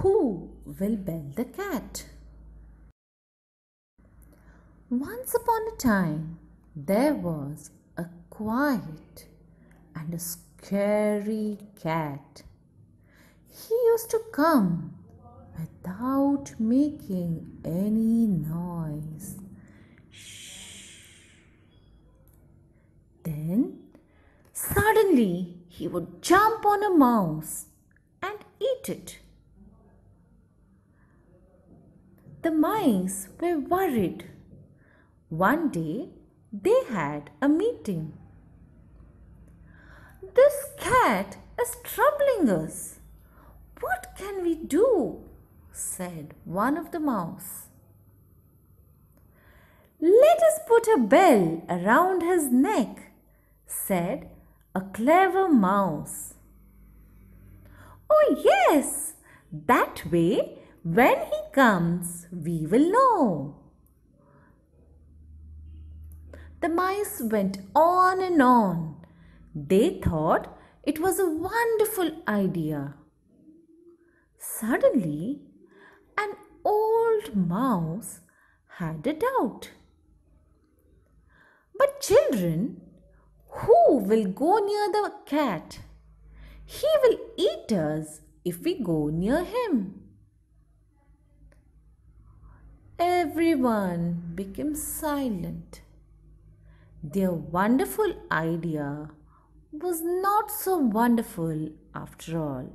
Who will bell the cat? Once upon a time, there was a quiet and a scary cat. He used to come without making any noise. Then suddenly he would jump on a mouse and eat it. The mice were worried. One day they had a meeting. This cat is troubling us. What can we do? Said one of the mouse. Let us put a bell around his neck, said a clever mouse. Oh, yes, that way when he comes we will know. The mice went on and on. They thought it was a wonderful idea. Suddenly, an old mouse had a doubt. But children, who will go near the cat? He will eat us if we go near him. Everyone became silent. Their wonderful idea was not so wonderful after all.